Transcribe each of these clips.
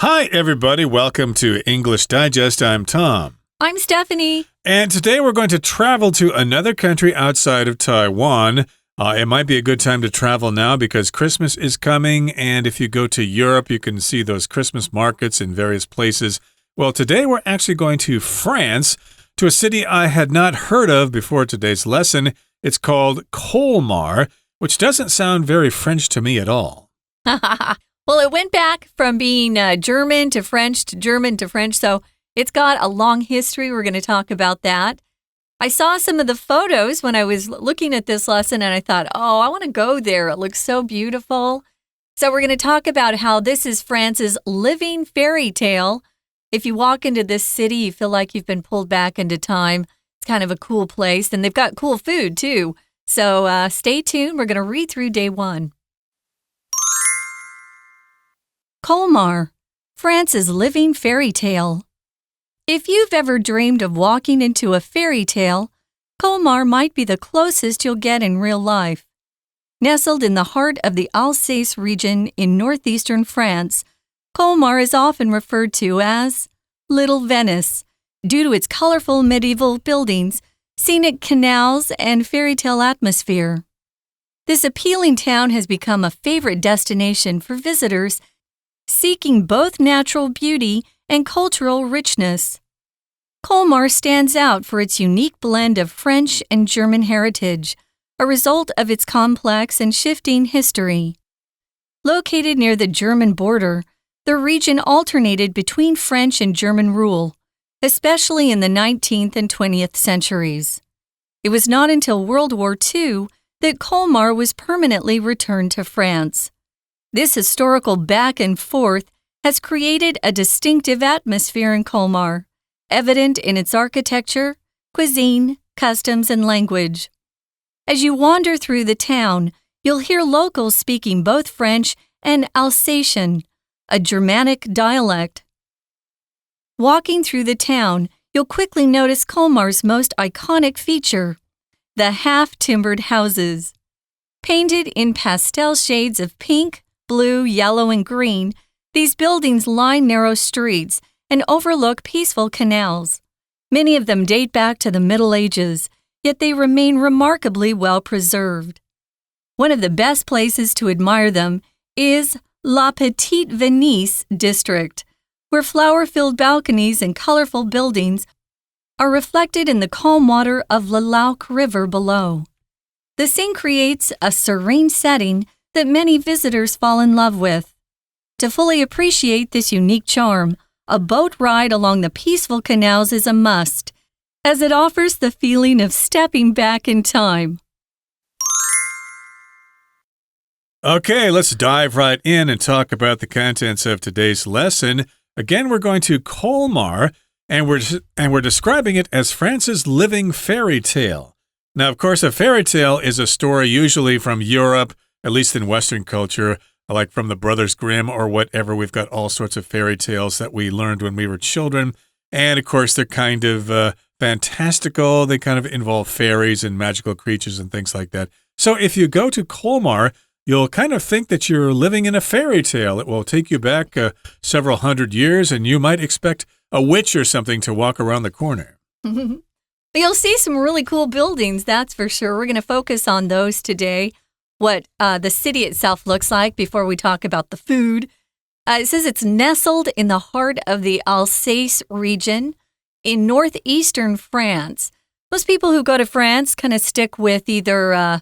Hi, everybody. Welcome to English Digest. I'm Tom. I'm Stephanie. And today we're going to travel to another country outside of Taiwan. It might be a good time to travel now because Christmas is coming. And if you go to Europe, you can see those Christmas markets in various places. Well, today we're actually going to France, to a city I had not heard of before today's lesson. It's called Colmar, which doesn't sound very French to me at all. Well, it went back from being German to French to German to French, so it's got a long history. We're going to talk about that. I saw some of the photos when I was looking at this lesson, and I thought, I want to go there. It looks so beautiful. So we're going to talk about how this is France's living fairy tale. If you walk into this city, you feel like you've been pulled back into time. It's kind of a cool place, and they've got cool food, too. So stay tuned. We're going to read through day one. Colmar, France's living fairy tale. If you've ever dreamed of walking into a fairy tale, Colmar might be the closest you'll get in real life. Nestled in the heart of the Alsace region in northeastern France, Colmar is often referred to as Little Venice due to its colorful medieval buildings, scenic canals, and fairy tale atmosphere. This appealing town has become a favorite destination for visitors seeking both natural beauty and cultural richness. Colmar stands out for its unique blend of French and German heritage, a result of its complex and shifting history. Located near the German border, the region alternated between French and German rule, especially in the 19th and 20th centuries. It was not until World War II that Colmar was permanently returned to France. This historical back and forth has created a distinctive atmosphere in Colmar, evident in its architecture, cuisine, customs, and language. As you wander through the town, you'll hear locals speaking both French and Alsatian, a Germanic dialect. Walking through the town, you'll quickly notice Colmar's most iconic feature, the half-timbered houses. Painted in pastel shades of pink, blue, yellow, and green, these buildings line narrow streets and overlook peaceful canals. Many of them date back to the Middle Ages, yet they remain remarkably well preserved. One of the best places to admire them is La Petite Venise district, where flower-filled balconies and colorful buildings are reflected in the calm water of the Lauque River below. The scene creates a serene setting that many visitors fall in love with. To fully appreciate this unique charm, a boat ride along the peaceful canals is a must, as it offers the feeling of stepping back in time. Okay, let's dive right in and talk about the contents of today's lesson. Again, we're going to Colmar, and we're describing it as France's living fairy tale. Now, of course, a fairy tale is a story usually from Europe, at least in Western culture, like from the Brothers Grimm or whatever. We've got all sorts of fairy tales that we learned when we were children. And, of course, they're kind of fantastical. They kind of involve fairies and magical creatures and things like that. So if you go to Colmar, you'll kind of think that you're living in a fairy tale. It will take you back several hundred years, and you might expect a witch or something to walk around the corner. You'll see some really cool buildings, that's for sure. We're going to focus on those today. What the city itself looks like before we talk about the food. It says it's nestled in the heart of the Alsace region in northeastern France. Most people who go to France kind of stick with either,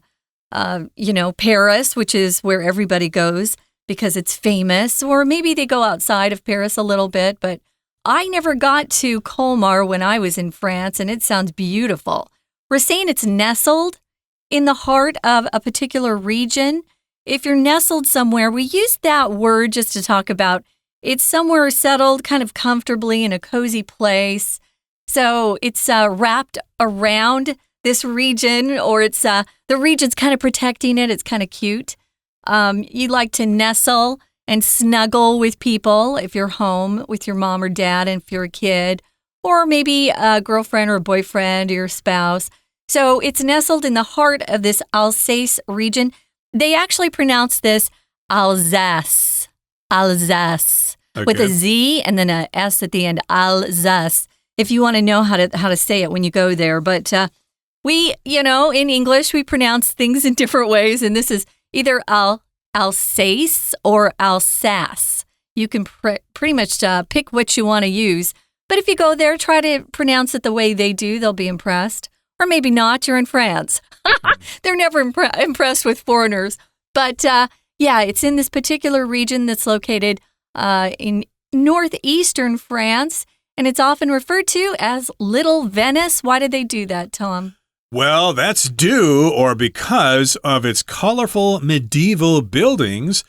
Paris, which is where everybody goes because it's famous, or maybe they go outside of Paris a little bit. But I never got to Colmar when I was in France, and it sounds beautiful. We're saying it's nestled in the heart of a particular region. If you're nestled somewhere, we use that word just to talk about it's somewhere settled kind of comfortably in a cozy place. So it's wrapped around this region, or it's the region's kind of protecting it. It's kind of cute. You like to nestle and snuggle with people if you're home with your mom or dad and if you're a kid, or maybe a girlfriend or a boyfriend or your spouse. So it's nestled in the heart of this Alsace region. They actually pronounce this Alsace. Alsace. with a Z and then a S at the end, Alsace, if you want to know how to say it when you go there. But we, in English, we pronounce things in different ways, and this is either Alsace or Alsace. You can pretty much pick what you want to use. But if you go there, try to pronounce it the way they do. They'll be impressed. Or maybe not. You're in France. They're never impressed with foreigners. But it's in this particular region that's located in northeastern France, and it's often referred to as Little Venice. Why did they do that, Tom? Well, that's due or because of its colorful medieval buildings,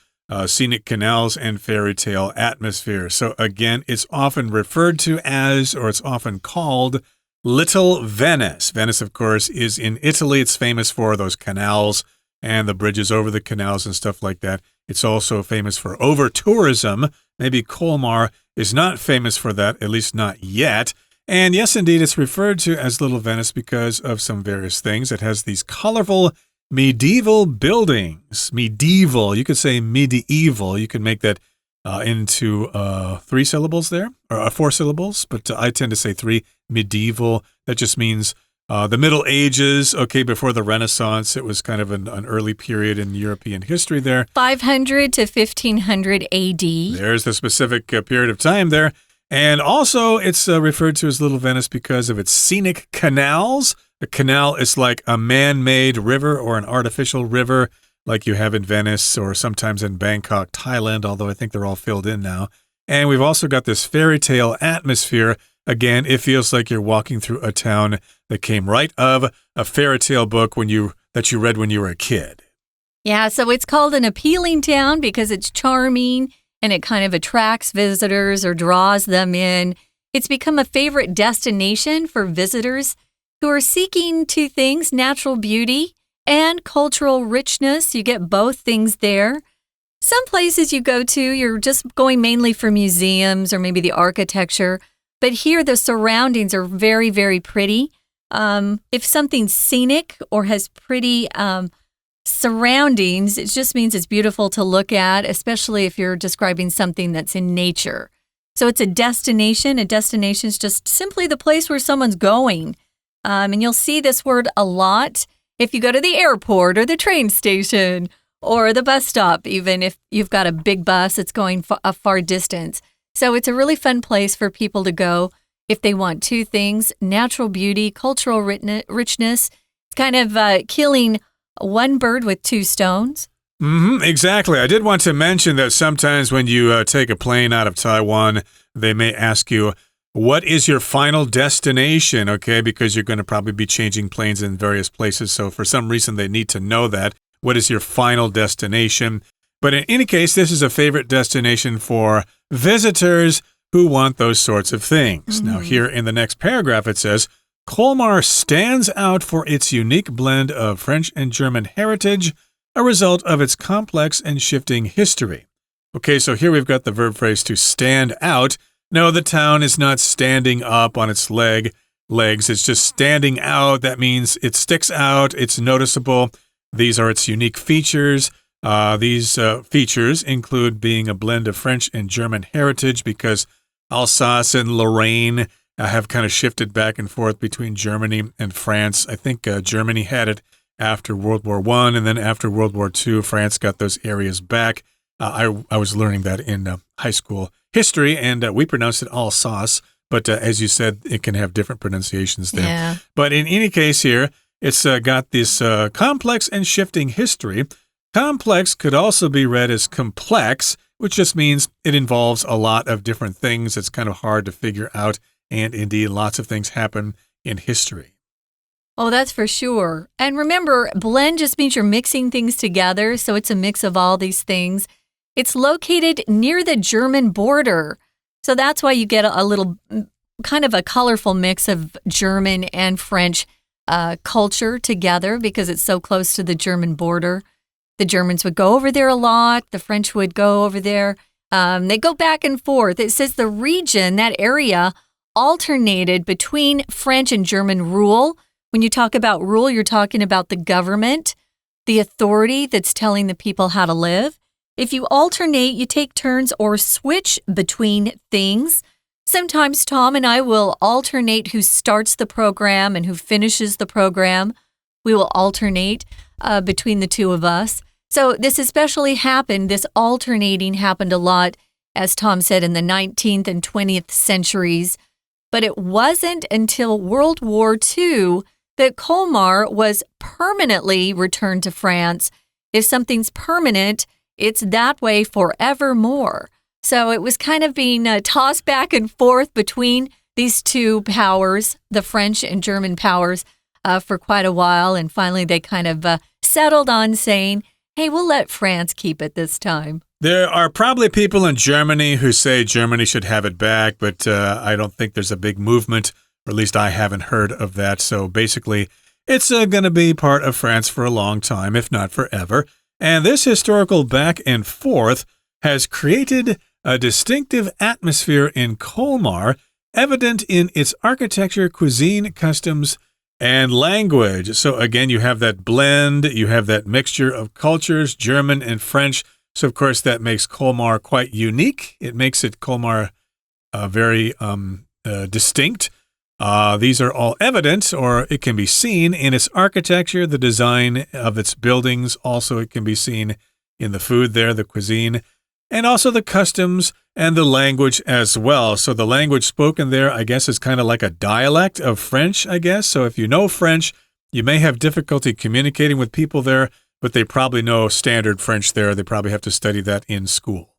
scenic canals, and fairy tale atmosphere. So again, it's often referred to as, or it's often called, Little Venice. Venice, of course, is in Italy. It's famous for those canals and the bridges over the canals and stuff like that. It's also famous for over-tourism. Maybe Colmar is not famous for that, at least not yet. And yes, indeed, it's referred to as Little Venice because of some various things. It has these colorful medieval buildings. Medieval, you could say medieval. You could make that into 3 syllables there, or 4 syllables, but I tend to say 3. Medieval, that just means the Middle Ages, before the Renaissance. It was kind of an early period in European history there. 500 to 1500 AD. There's the specific period of time there. And also, it's referred to as Little Venice because of its scenic canals. A canal is like a man-made river or an artificial river like you have in Venice or sometimes in Bangkok, Thailand, although I think they're all filled in now. And we've also got this fairy tale atmosphere. Again, it feels like you're walking through a town that came right of a fairy tale book that you read when you were a kid. Yeah, so it's called an appealing town because it's charming and it kind of attracts visitors or draws them in. It's become a favorite destination for visitors who are seeking 2 things, natural beauty and cultural richness. You get both things there. Some places you go to, you're just going mainly for museums or maybe the architecture. But here, the surroundings are very, very pretty. If something's scenic or has pretty surroundings, it just means it's beautiful to look at, especially if you're describing something that's in nature. So it's a destination. A destination is just simply the place where someone's going. And you'll see this word a lot if you go to the airport or the train station or the bus stop, even if you've got a big bus that's going a far distance. So it's a really fun place for people to go if they want 2 things, natural beauty, cultural richness. It's kind of killing one bird with 2 stones. Exactly. I did want to mention that sometimes when you take a plane out of Taiwan, they may ask you, what is your final destination? Because you're going to probably be changing planes in various places. So for some reason, they need to know that. What is your final destination? But in any case, this is a favorite destination for visitors who want those sorts of things. Now, here in the next paragraph, it says, Colmar stands out for its unique blend of French and German heritage, a result of its complex and shifting history. So here we've got the verb phrase to stand out. No, the town is not standing up on its legs. It's just standing out. That means it sticks out. It's noticeable. These are its unique features. These features include being a blend of French and German heritage because Alsace and Lorraine have kind of shifted back and forth between Germany and France. I think Germany had it after World War I, and then after World War II, France got those areas back. I was learning that in high school history, and we pronounced it Alsace, but as you said, it can have different pronunciations there. Yeah. But in any case here, it's got this complex and shifting history. Complex could also be read as complex, which just means it involves a lot of different things. It's kind of hard to figure out, and indeed, lots of things happen in history. Oh, that's for sure. And remember, blend just means you're mixing things together, so it's a mix of all these things. It's located near the German border, so that's why you get a little kind of a colorful mix of German and French culture together because it's so close to the German border. The Germans would go over there a lot. The French would go over there. They go back and forth. It says the region, that area, alternated between French and German rule. When you talk about rule, you're talking about the government, the authority that's telling the people how to live. If you alternate, you take turns or switch between things. Sometimes Tom and I will alternate who starts the program and who finishes the program. We will alternate between the two of us. So this especially happened, this alternating happened a lot, as Tom said, in the 19th and 20th centuries. But it wasn't until World War II that Colmar was permanently returned to France. If something's permanent, it's that way forevermore. So it was kind of being tossed back and forth between these two powers, the French and German powers, for quite a while. And finally, they kind of settled on saying, hey, we'll let France keep it this time. There are probably people in Germany who say Germany should have it back, but I don't think there's a big movement, or at least I haven't heard of that. So basically, it's going to be part of France for a long time, if not forever. And this historical back and forth has created a distinctive atmosphere in Colmar, evident in its architecture, cuisine, customs, and language. So again, you have that blend, you have that mixture of cultures, German and French. So of course, that makes Colmar quite unique. It makes it Colmar very distinct. These are all evident, or it can be seen in its architecture, the design of its buildings. Also, it can be seen in the food there, the cuisine, and also the customs and the language as well. So the language spoken there, I guess, is kind of like a dialect of French, I guess. So if you know French, you may have difficulty communicating with people there, but they probably know standard French there. They probably have to study that in school.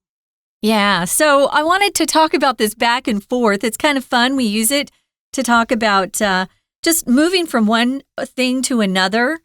Yeah, so I wanted to talk about this back and forth. It's kind of fun. We use it to talk about just moving from one thing to another.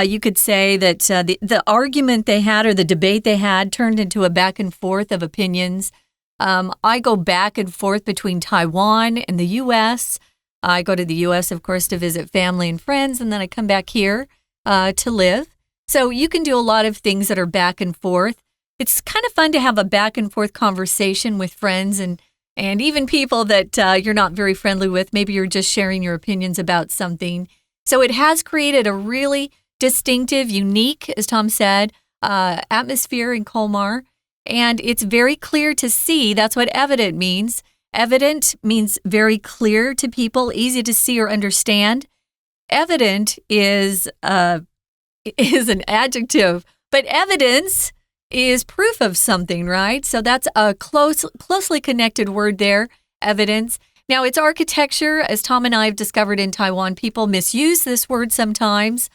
You could say that the argument they had or the debate they had turned into a back and forth of opinions. I go back and forth between Taiwan and the U.S. I go to the U.S., of course, to visit family and friends, and then I come back here to live. So you can do a lot of things that are back and forth. It's kind of fun to have a back and forth conversation with friends and even people that you're not very friendly with. Maybe you're just sharing your opinions about something. So it has created a really distinctive, unique, as Tom said, atmosphere in Colmar. And it's very clear to see. That's what evident means. Evident means very clear to people, easy to see or understand. Evident is an adjective, but evidence is proof of something, right? So that's a closely connected word there, evidence. Now, it's architecture. As Tom and I have discovered in Taiwan, people misuse this word sometimes.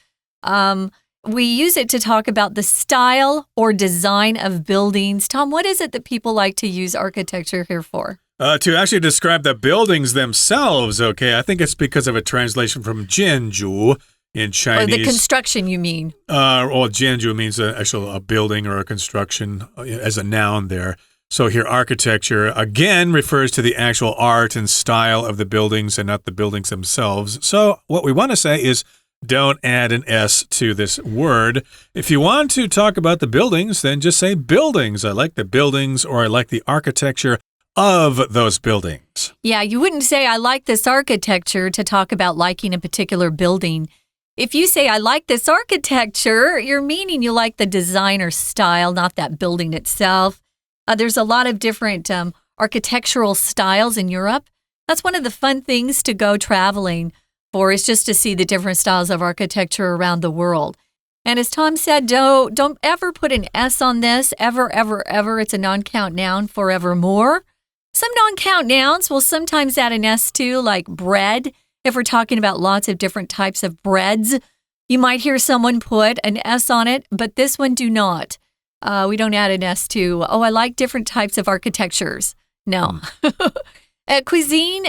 We use it to talk about the style or design of buildings. Tom, what is it that people like to use architecture here for? To actually describe the buildings themselves, okay? I think it's because of a translation from jianzhu in Chinese. Or the construction, you mean? Well, jianzhu means actually a building or a construction as a noun there. So here, architecture, again, refers to the actual art and style of the buildings and not the buildings themselves. So what we want to say is don't add an S to this word. If you want to talk about the buildings, then just say buildings. I like the buildings, or I like the architecture of those buildings. Yeah, you wouldn't say I like this architecture to talk about liking a particular building. If you say I like this architecture, you're meaning you like the design or style, not that building itself. There's a lot of different architectural styles in Europe. That's one of the fun things to go traveling for, is just to see the different styles of architecture around the world. And as Tom said, don't ever put an S on this, ever, ever, ever. It's a non-count noun, forevermore. Some non-count nouns will sometimes add an S to, like bread. If we're talking about lots of different types of breads, you might hear someone put an S on it, but this one do not. We don't add an S to, I like different types of architectures. No. Cuisine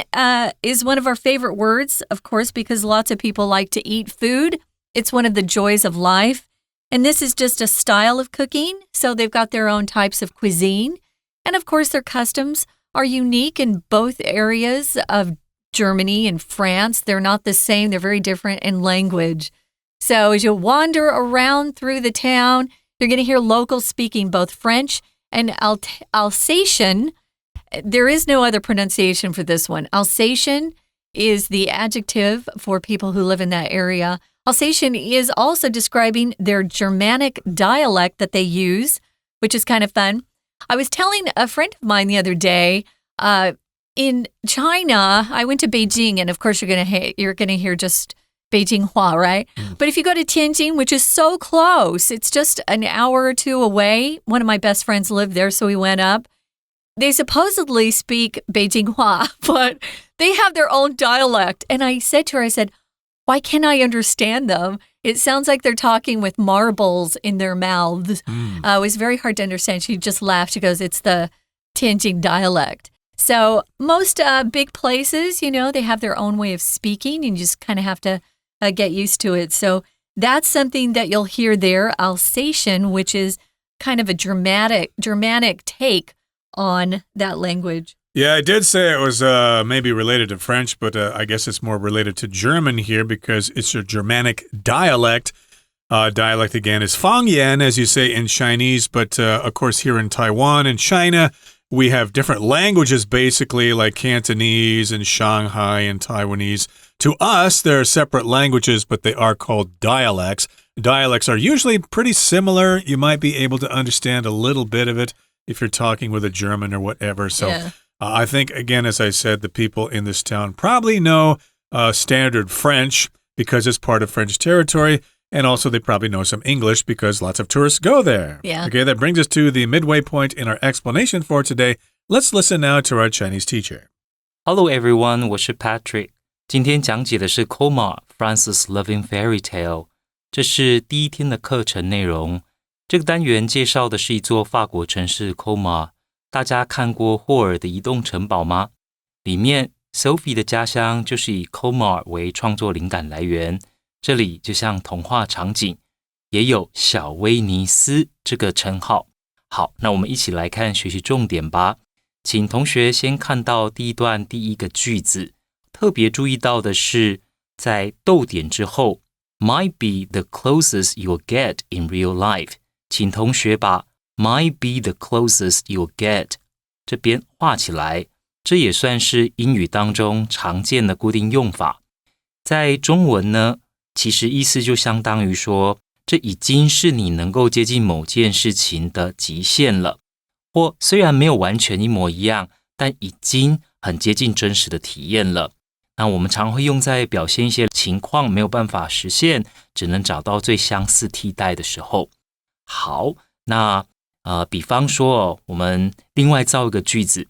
is one of our favorite words, of course, because lots of people like to eat food. It's one of the joys of life. And this is just a style of cooking. So they've got their own types of cuisine. And of course, their customs are unique in both areas of Germany and France. They're not the same. They're very different in language. So as you wander around through the town, you're going to hear locals speaking both French and Alsatian. There is no other pronunciation for this one. Alsatian is the adjective for people who live in that area. Alsatian is also describing their Germanic dialect that they use. which is kind of fun. I was telling a friend of mine the other day, in China, I went to Beijing, and of course you're gonna hear just Beijing Hua, right? But if you go to Tianjin, which is so close, it's just an hour or two away. One of my best friends lived there, so we went up. They supposedly speak Beijing Hua, but they have their own dialect. And I said to her, why can't I understand them? It sounds like they're talking with marbles in their mouths. It was very hard to understand. She just laughed. She goes, it's the Tianjin dialect. So most big places, they have their own way of speaking, and you just kind of have to get used to it. So that's something that you'll hear there, Alsatian, which is kind of a Germanic take on that language. Yeah, I did say it was maybe related to French, but I guess it's more related to German here because it's a Germanic dialect. Dialect, again, is Fangyan, as you say in Chinese, but of course here in Taiwan and China, we have different languages, basically, like Cantonese and Shanghai and Taiwanese. To us, they're separate languages, but they are called dialects. Dialects are usually pretty similar. You might be able to understand a little bit of it if you're talking with a German or whatever. So I think, again, as I said, the people in this town probably know standard French because it's part of French territory. And also they probably know some English because lots of tourists go there. Yeah. Okay, that brings us to the midway point in our explanation for today. Let's listen now to our Chinese teacher. Hello everyone, 我是 Patrick. 今天讲解的是 Colmar France's Living Fairy Tale. 这是第一天的课程内容。这个单元介绍的是一座法国城市 Colmar。大家看过霍尔的移动城堡吗？里面 Sophie 的家乡就是以 Colmar 为创作灵感来源。这里就像童话场景，也有小威尼斯这个称号。好，那我们一起来看学习重点吧。请同学先看到第一段第一个句子，特别注意到的是，在逗点之后 might be the closest you'll get in real life。请同学把 might be the closest you'll get 这边画起来，这也算是英语当中常见的固定用法。在中文呢，其实意思就相当于说，这已经是你能够接近某件事情的极限了，或虽然没有完全一模一样，但已经很接近真实的体验了。那我们常会用在表现一些情况没有办法实现，只能找到最相似替代的时候。好，那比方说我们另外造一个句子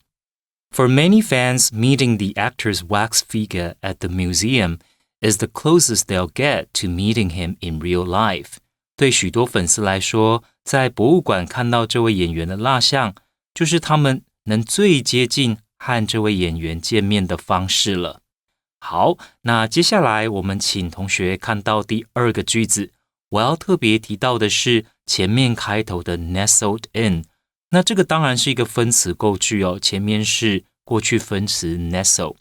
For many fans, meeting the actor's wax figure at the museum is the closest they'll get to meeting him in real life. 对许多粉丝来说，在博物馆看到这位演员的蜡像，就是他们能最接近和这位演员见面的方式了。好，那接下来我们请同学看到第二个句子，我要特别提到的是前面开头的 nestled in。那这个当然是一个分词构句哦，前面是过去分词 nestle。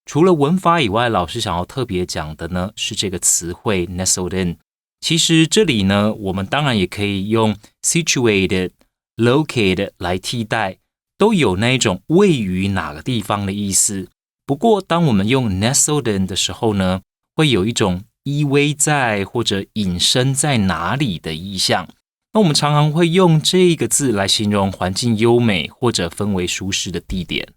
除了文法以外，老师想要特别讲的呢，是这个词汇 nestled in。其实这里呢，我们当然也可以用 situated、located 来替代，都有那一种位于哪个地方的意思。不过，当我们用 nestled in 的时候呢，会有一种依偎在或者隐身在哪里的意象。那我们常常会用这个字来形容环境优美或者氛围舒适的地点。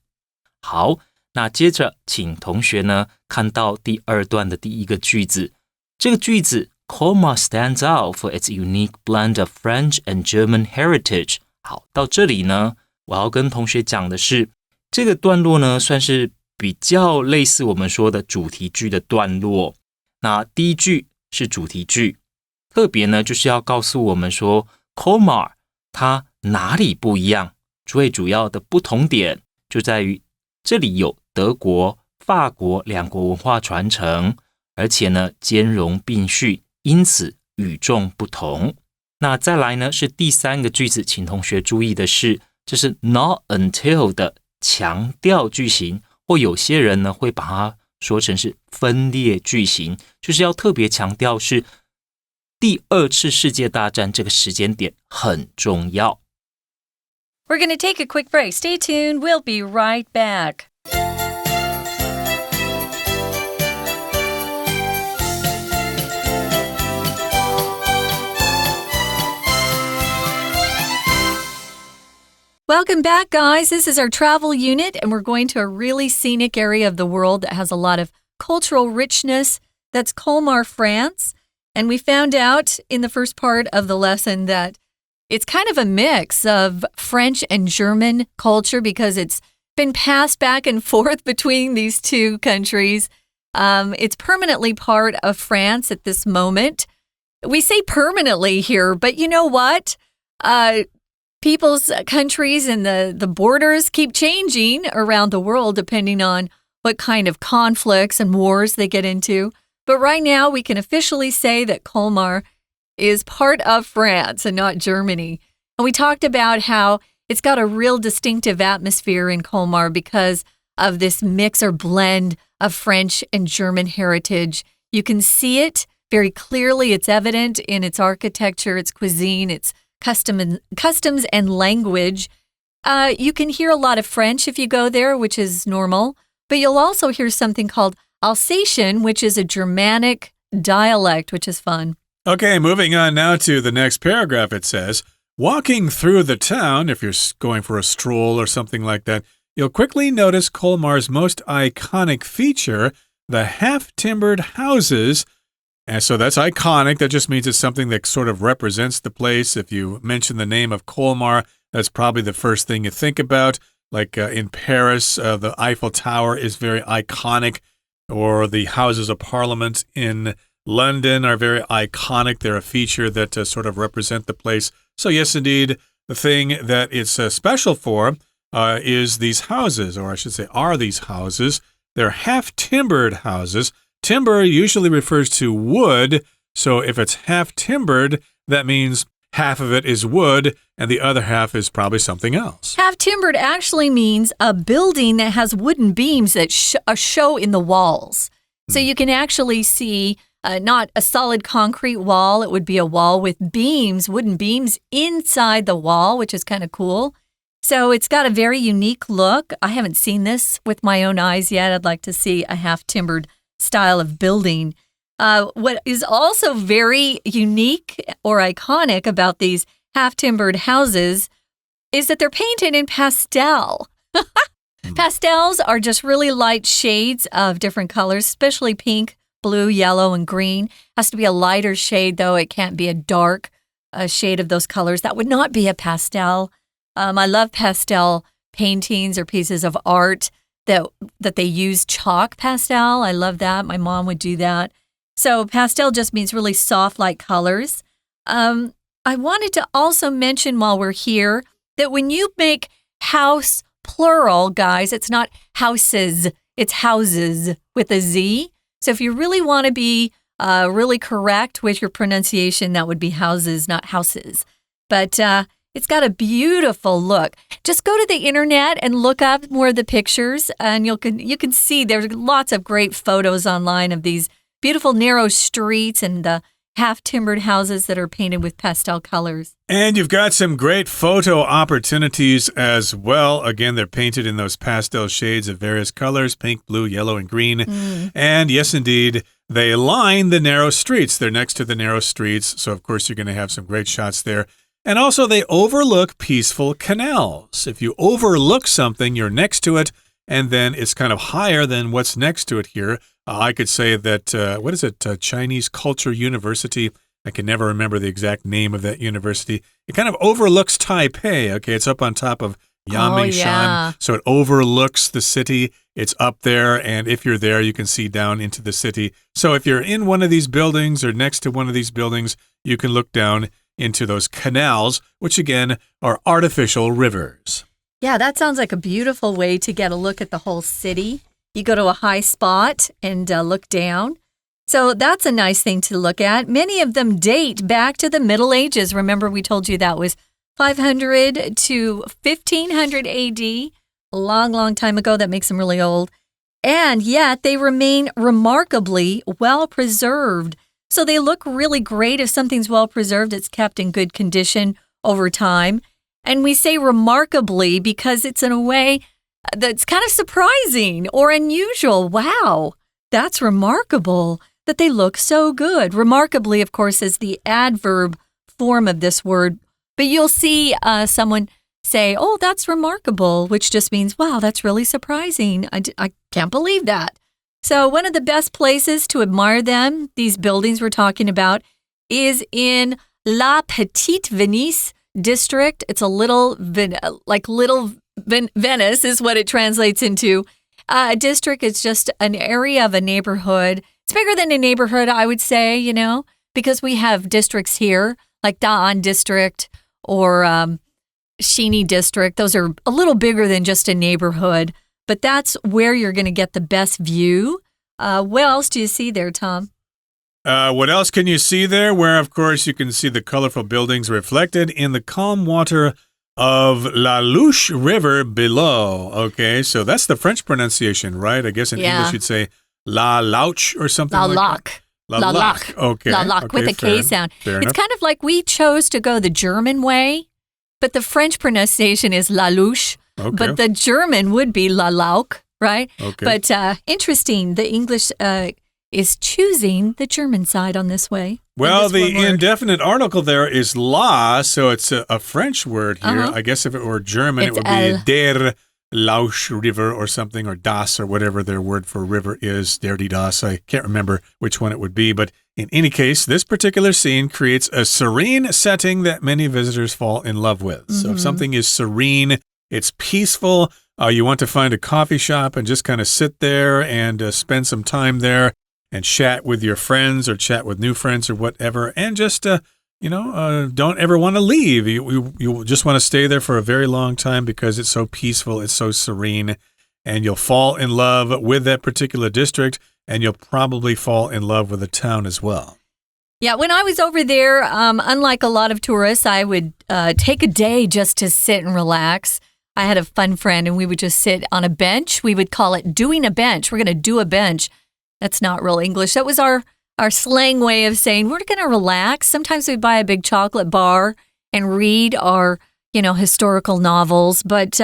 好，那接着请同学呢看到第二段的第一个句子。这个句子 Colmar stands out for its unique blend of French and German heritage。好，到这里呢，我要跟同学讲的是，这个段落呢算是比较类似我们说的主题句的段落。那第一句是主题句，特别呢就是要告诉我们说 Colmar 它哪里不一样，最主要的不同点就在于这里有德国、法国两国文化传承，而且呢兼容并蓄，因此与众不同。那再来呢是第三个句子，请同学注意的是，这是 not until 的强调句型，或有些人呢会把它说成是分裂句型，就是要特别强调是第二次世界大战这个时间点很重要。We're going to take a quick break. Stay tuned. We'll be right back. Welcome back, guys. This is our travel unit, and we're going to a really scenic area of the world that has a lot of cultural richness. That's Colmar, France. And we found out in the first part of the lesson that it's kind of a mix of French and German culture because it's been passed back and forth between these two countries. It's permanently part of France at this moment. We say permanently here, but you know what? People's countries and the borders keep changing around the world depending on what kind of conflicts and wars they get into. But right now, we can officially say that Colmar is part of France and not Germany. And we talked about how it's got a real distinctive atmosphere in Colmar because of this mix or blend of French and German heritage. You can see it very clearly. It's evident in its architecture, its cuisine, its customs and language. You can hear a lot of French if you go there, which is normal, but you'll also hear something called Alsatian, which is a Germanic dialect, which is fun. Okay, moving on now to the next paragraph. It says, walking through the town, if you're going for a stroll or something like that, you'll quickly notice Colmar's most iconic feature, the half-timbered houses. And so that's iconic. That just means it's something that sort of represents the place. If you mention the name of Colmar, that's probably the first thing you think about. Like in Paris, the Eiffel Tower is very iconic, or the Houses of Parliament in London are very iconic. They're a feature that sort of represent the place. So yes, indeed, the thing that it's special for is these houses, or I should say are these houses. They're half-timbered houses. Timber usually refers to wood, so if it's half-timbered, that means half of it is wood and the other half is probably something else. Half-timbered actually means a building that has wooden beams that show in the walls. So you can actually see not a solid concrete wall. It would be a wall with beams, wooden beams inside the wall, which is kind of cool. So it's got a very unique look. I haven't seen this with my own eyes yet. I'd like to see a half-timbered style of building. What is also very unique or iconic about these half-timbered houses is that they're painted in pastel. Pastels are just really light shades of different colors, especially pink, blue, yellow, and green. Has to be a lighter shade, though. It can't be a dark shade of those colors. That would not be a pastel. I love pastel paintings or pieces of art that they use chalk pastel. I love that. My mom would do that. So pastel just means really soft, light colors. I wanted to also mention while we're here that when you make house plural, guys, it's not houses, it's houses with a Z. So if you really want to be really correct with your pronunciation, that would be houses, not houses. But it's got a beautiful look. Just go to the internet and look up more of the pictures, and you can see there's lots of great photos online of these beautiful narrow streets and the half-timbered houses that are painted with pastel colors. And you've got some great photo opportunities as well. Again, they're painted in those pastel shades of various colors, pink, blue, yellow, and green. And yes, indeed, they line the narrow streets. They're next to the narrow streets, so of course you're going to have some great shots there. And also, they overlook peaceful canals. If you overlook something, you're next to it, and then it's kind of higher than what's next to it here. I could say that, what is it, Chinese Culture University? I can never remember the exact name of that university. It kind of overlooks Taipei. Okay, it's up on top of Yangmingshan, so it overlooks the city. It's up there, and if you're there, you can see down into the city. So if you're in one of these buildings or next to one of these buildings, you can look down into those canals, which again are artificial rivers. Yeah, that sounds like a beautiful way to get a look at the whole city. You go to a high spot and look down. So that's a nice thing to look at. Many of them date back to the Middle Ages. Remember, we told you that was 500 to 1500 AD. A long, long time ago. That makes them really old. And yet they remain remarkably well preserved. So they look really great. If something's well preserved, it's kept in good condition over time. And we say remarkably because it's in a way that's kind of surprising or unusual. Wow, that's remarkable that they look so good. Remarkably, of course, is the adverb form of this word. But you'll see someone say, oh, that's remarkable, which just means, wow, that's really surprising. I can't believe that. So one of the best places to admire them, these buildings we're talking about, is in La Petite Venise district. It's a little Venice is what it translates into. A district is just an area of a neighborhood. It's bigger than a neighborhood, I would say, because we have districts here, like Da'an district or Shini district. Those are a little bigger than just a neighborhood, but that's where you're going to get the best view. What else do you see there, Tom? What else can you see there? Where, of course, you can see the colorful buildings reflected in the calm water of La Louche River below. Okay, so that's the French pronunciation, right? I guess in English you'd say La Louche or something like that. La Lac. Okay. La Lac with a K sound. It's kind of like we chose to go the German way, but the French pronunciation is La Louche, but the German would be La Lac, right? Okay. But interesting, the English is choosing the German side on this way. Well, the indefinite article there is la, so it's a French word here. I guess if it were German, it would be der Lausch River or something, or das, or whatever their word for river is, der die das. I can't remember which one it would be, but in any case, this particular scene creates a serene setting that many visitors fall in love with. So if something is serene, it's peaceful, you want to find a coffee shop and just kind of sit there and spend some time there and chat with your friends or chat with new friends or whatever, and just, don't ever want to leave. You just want to stay there for a very long time because it's so peaceful, it's so serene, and you'll fall in love with that particular district, and you'll probably fall in love with the town as well. Yeah, when I was over there, unlike a lot of tourists, I would take a day just to sit and relax. I had a fun friend, and we would just sit on a bench. We would call it doing a bench. We're going to do a bench. That's not real English. That was our slang way of saying we're going to relax. Sometimes we'd buy a big chocolate bar and read our, historical novels. But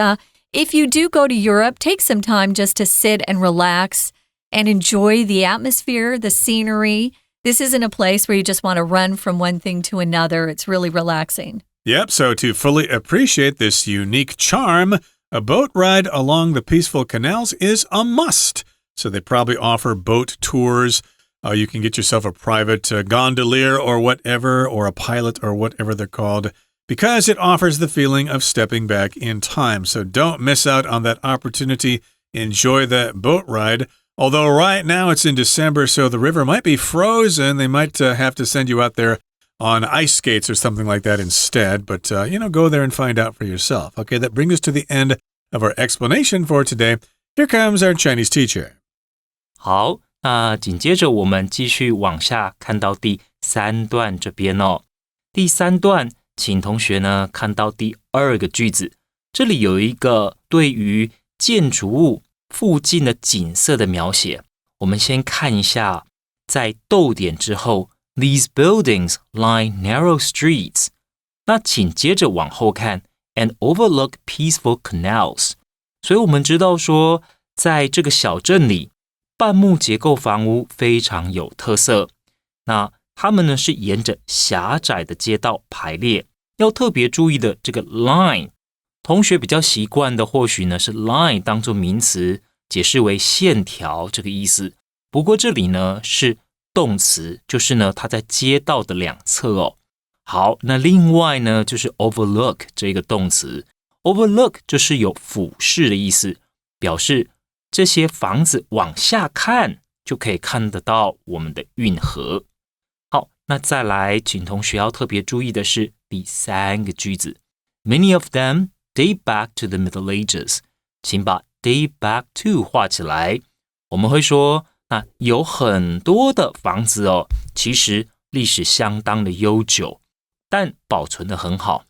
if you do go to Europe, take some time just to sit and relax and enjoy the atmosphere, the scenery. This isn't a place where you just want to run from one thing to another. It's really relaxing. Yep, so to fully appreciate this unique charm, a boat ride along the peaceful canals is a must. So they probably offer boat tours. You can get yourself a private gondolier or whatever, or a pilot or whatever they're called, because it offers the feeling of stepping back in time. So don't miss out on that opportunity. Enjoy that boat ride. Although right now it's in December, so the river might be frozen. They might have to send you out there on ice skates or something like that instead. But, go there and find out for yourself. Okay, that brings us to the end of our explanation for today. Here comes our Chinese teacher. 好，那紧接着我们继续往下看到第3段这边哦。第3段，请同学呢看到第2个句子，这里有一个对于建筑物附近的景色的描写。我们先看一下，在逗点之后 ，These buildings line narrow streets。那请接着往后看 ，and overlook peaceful canals。所以我们知道说，在这个小镇里。半木结构房屋非常有特色，那它们呢是沿着狭窄的街道排列。要特别注意的这个 line， 同学比较习惯的或许呢是 line 当作名词，解释为线条这个意思。不过这里呢是动词，就是呢它在街道的两侧哦。好，那另外呢就是 overlook 这个动词 ，overlook 就是有俯视的意思，表示这些房子往下看，就可以看得到我们的运河。好，那再来，请同学要特别注意的是第3个句子 ，Many of them date back to the Middle Ages。请把 date back to 画起来。我们会说，那有很多的房子哦，其实历史相当的悠久，但保存得很好。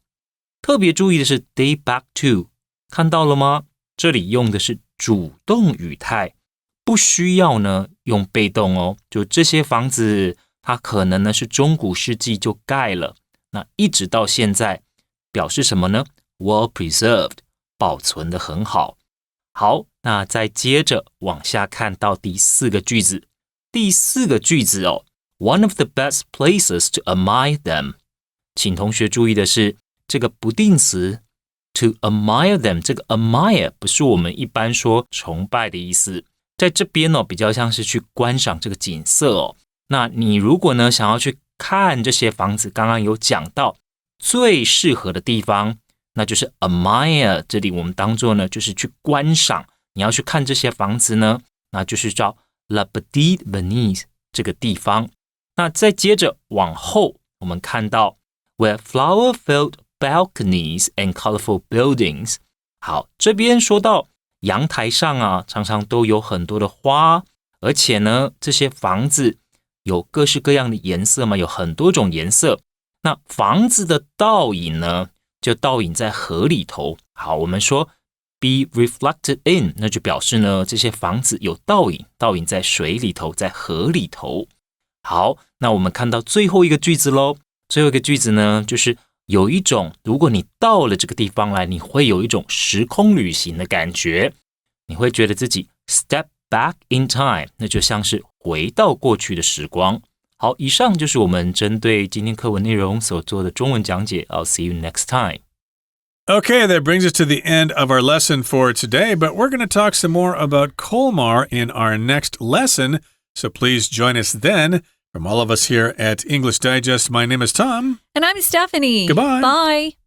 特别注意的是 date back to， 看到了吗？这里用的是主动语态，不需要呢用被动哦。就这些房子，它可能呢是中古世纪就盖了，那一直到现在，表示什么呢 ？Well preserved， 保存得很好。好，那再接着往下看到第4个句子。第4个句子哦 ，One of the best places to admire them。请同学注意的是，这个不定词 To admire them， 这个 admire 不是我们一般说崇拜的意思，在这边比较像是去观赏这个景色那你如果呢想要去看这些房子，刚刚有讲到最适合的地方，那就是 admire， 这里我们当作呢就是去观赏。你要去看这些房子呢，那就是叫 La Petite Venise 这个地方。那再接着往后，我们看到 Where flower-filled balconies and colorful buildings。 好，这边说到阳台上常常都有很多的花，而且呢这些房子有各式各样的颜色嘛，有很多种颜色。那房子的倒影呢，就倒影在河里头。好，我们说 be reflected in， 那就表示呢这些房子有倒影，倒影在水里头，在河里头。好，那我们看到最后一个句子咯。最后一个句子呢，就是有一种如果你到了这个地方来，你会有一种时空旅行的感觉，你会觉得自己 step back in time， 那就像是回到过去的时光。好，以上就是我们针对今天课文内容所做的中文讲解。I'll see you next time. Okay, that brings us to the end of our lesson for today, but we're going to talk some more about Colmar in our next lesson, so please join us then. From all of us here at English Digest, my name is Tom. And I'm Stephanie. Goodbye. Bye.